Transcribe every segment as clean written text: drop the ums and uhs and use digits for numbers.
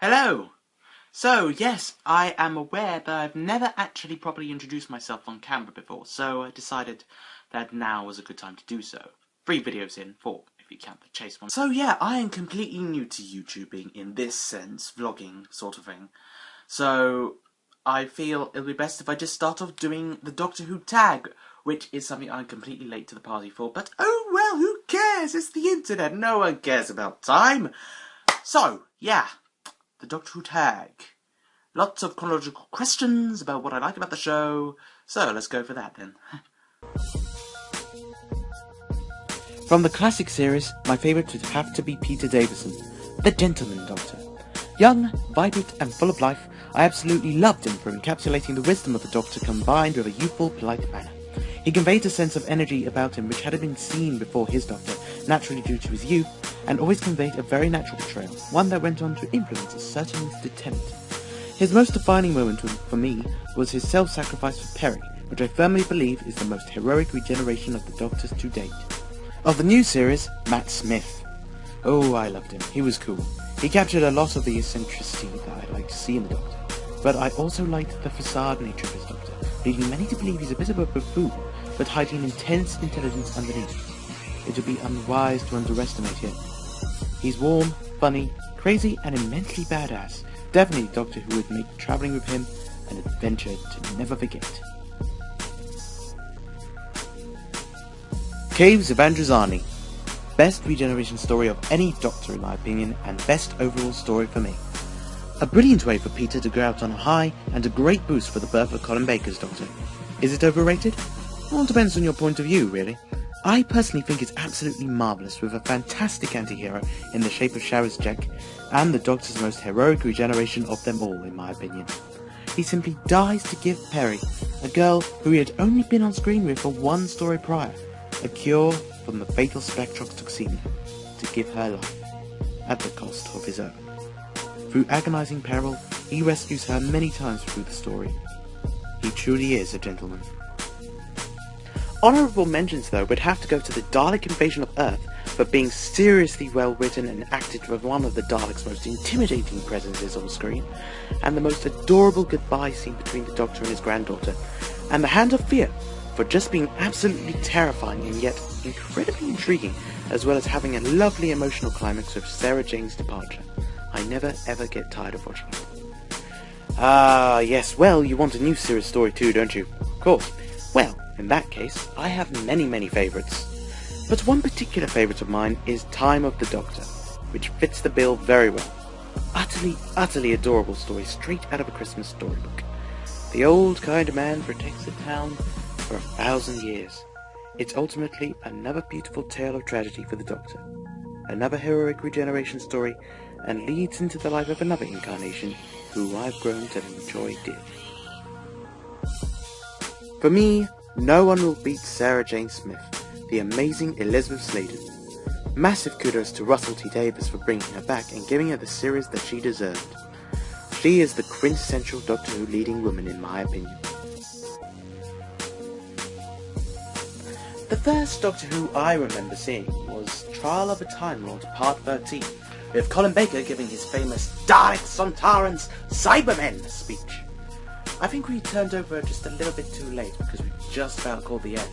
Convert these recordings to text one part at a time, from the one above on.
Hello! So, yes, I am aware that I've never actually properly introduced myself on camera before, so I decided that now was a good time to do so. 3 videos in, 4 if you count the chase one. So yeah, I am completely new to YouTubing in this sense, vlogging sort of thing. So, I feel it'll be best if I just start off doing the Doctor Who tag, which is something I'm completely late to the party for, but oh well, who cares? It's the internet, no one cares about time. So, yeah. The Doctor Who tag. Lots of chronological questions about what I like about the show, so let's go for that then. From the classic series, my favourite would have to be Peter Davison, the Gentleman Doctor. Young, vibrant and full of life, I absolutely loved him for encapsulating the wisdom of the Doctor combined with a youthful, polite manner. He conveyed a sense of energy about him which hadn't been seen before his Doctor, naturally due to his youth, and always conveyed a very natural portrayal, one that went on to implement a certain Mr. Tennant. His most defining moment for me was his self-sacrifice for Perry, which I firmly believe is the most heroic regeneration of the Doctors to date. Of the new series, Matt Smith. Oh, I loved him. He was cool. He captured a lot of the eccentricity that I like to see in the Doctor, but I also liked the facade nature of his Doctor, leading many to believe he's a bit of a buffoon, but hiding intense intelligence underneath. It would be unwise to underestimate him. He's warm, funny, crazy, and immensely badass. Definitely a Doctor who would make travelling with him an adventure to never forget. Caves of Androzani. Best regeneration story of any Doctor in my opinion, and best overall story for me. A brilliant way for Peter to go out on a high, and a great boost for the birth of Colin Baker's Doctor. Is it overrated? Well, it depends on your point of view, really. I personally think it's absolutely marvellous, with a fantastic anti-hero in the shape of Sharaz Jek, and the Doctor's most heroic regeneration of them all, in my opinion. He simply dies to give Perry, a girl who he had only been on screen with for one story prior, a cure from the fatal spectrox toxemia, to give her life, at the cost of his own. Through agonizing peril, he rescues her many times through the story. He truly is a gentleman. Honourable mentions, though, would have to go to the Dalek invasion of Earth for being seriously well written and acted with one of the Daleks' most intimidating presences on screen, and the most adorable goodbye scene between the Doctor and his granddaughter, and the Hand of Fear for just being absolutely terrifying and yet incredibly intriguing, as well as having a lovely emotional climax with Sarah Jane's departure. I never ever get tired of watching it. Ah, yes, well, you want a new series story too, don't you? Of course. Well, in that case, I have many favourites. But one particular favourite of mine is Time of the Doctor, which fits the bill very well. Utterly adorable story straight out of a Christmas storybook. The old kind man protects the town for 1,000 years. It's ultimately another beautiful tale of tragedy for the Doctor. Another heroic regeneration story, and leads into the life of another incarnation who I've grown to enjoy dearly. For me, no one will beat Sarah Jane Smith, the amazing Elizabeth Sladen. Massive kudos to Russell T Davies for bringing her back and giving her the series that she deserved. She is the quintessential Doctor Who leading woman in my opinion. The first Doctor Who I remember seeing was Trial of a Time Lord Part 13, with Colin Baker giving his famous Daleks, Sontarans, Cybermen speech. I think we turned over just a little bit too late because we just about called the end.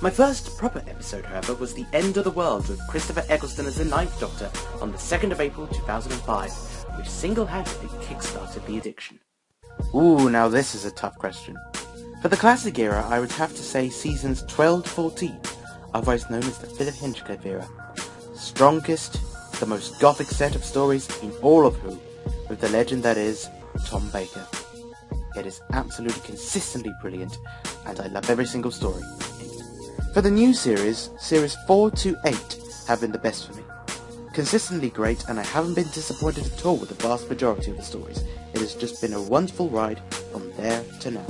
My first proper episode, however, was The End of the World with Christopher Eccleston as the Ninth Doctor on the 2nd of April 2005, which single-handedly kick-started the addiction. Ooh, now this is a tough question. For the classic era, I would have to say seasons 12 to 14, otherwise known as the Philip Hinchcliffe era. Strongest, the most gothic set of stories in all of Who, with the legend that is Tom Baker. It is absolutely consistently brilliant, and I love every single story in it. For the new series 4 to 8 have been the best for me. Consistently great, and I haven't been disappointed at all with the vast majority of the stories. It has just been a wonderful ride from there to now.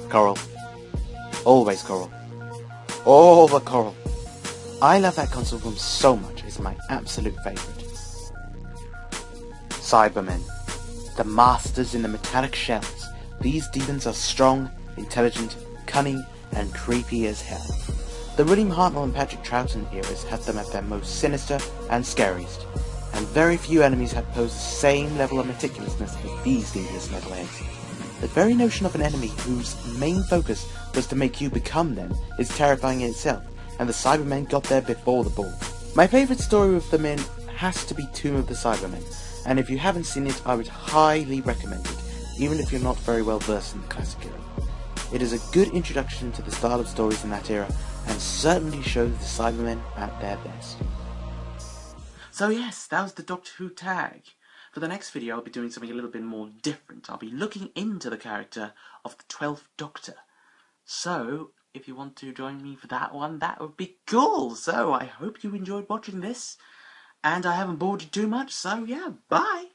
Coral. Always Coral. All the Coral. I love that console room so much, it's my absolute favourite. Cybermen. The masters in the metallic shells. These demons are strong, intelligent, cunning, and creepy as hell. The William Hartnell and Patrick Troughton eras had them at their most sinister and scariest, and very few enemies have posed the same level of meticulousness as these devious metalheads. The very notion of an enemy whose main focus was to make you become them is terrifying in itself, and the Cybermen got there before the ball. My favourite story with them in has to be Tomb of the Cybermen, and if you haven't seen it, I would highly recommend it, even if you're not very well versed in the classic era. It is a good introduction to the style of stories in that era, and certainly shows the Cybermen at their best. So yes, that was the Doctor Who tag. For the next video I'll be doing something a little bit more different. I'll be looking into the character of the 12th Doctor. So, if you want to join me for that one, that would be cool. So, I hope you enjoyed watching this. And I haven't bored you too much, so yeah, bye!